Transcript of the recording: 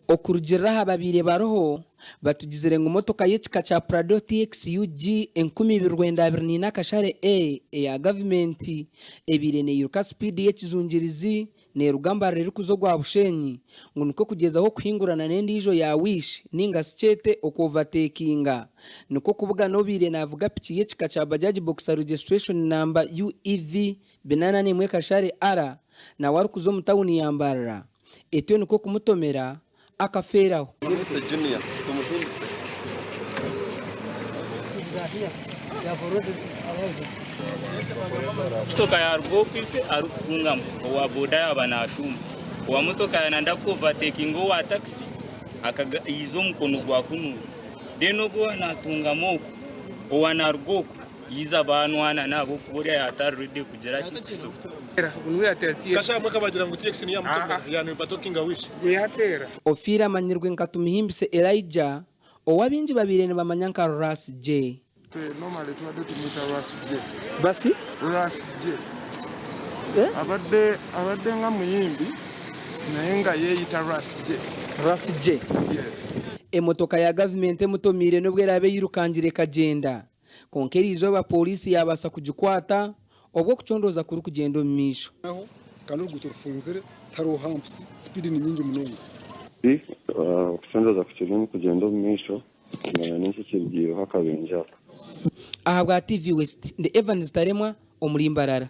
okurugiriraho babire baroho batugizire ngo motoka y'ekika kya Prado TXUG 2024 kashare ya government ebire ne yuka speed y'ekizungirizi ne rugamba rero kuzo gwa Bushenyi ngo niko kugezaho kuhingurana n'endijo ya Wish ninga sichete okovatekinga niko kuvuga no bire navuga piki y'ekika kya Bajaj Boxer registration number UEV 841 kashare R na waru kuzo mutawuni yambarara etyo niko kumutomera akaferaho Junior tumuhimbise motoka ya rugofise arukungamo wa boda yabanashuma wa motoka yananda ko overtaking wa taxi akaga izo mukono gwa kunu deno go natungamo wana rugoko yiza abantu ana nabo kubura yataride kugera kiso kasha mwaka bagira ngo TX ni ya motoka ya Nova Talking Wish yatera ofira manirwe nkatumihimbise Elijah owabinji babirene bamanyanka Ras J normally tuwade tumita Ras J basi Ras J abadde nga muyimbi naye nga yeeyita Ras J yes emotoka ya government mutomire nobwera abe yirukangire kagenda konkeri izo ba polisi yabasa kujikwata obwo kuchondoza kuri kugenda omisho aho kandi uruguturufunzire taro humps speed ni nyingi munonga kuchondoza kugenda kugenda omisho n'iki kigiye hakabenja aha bwa TV West the Evans Taremwa omulimbarara.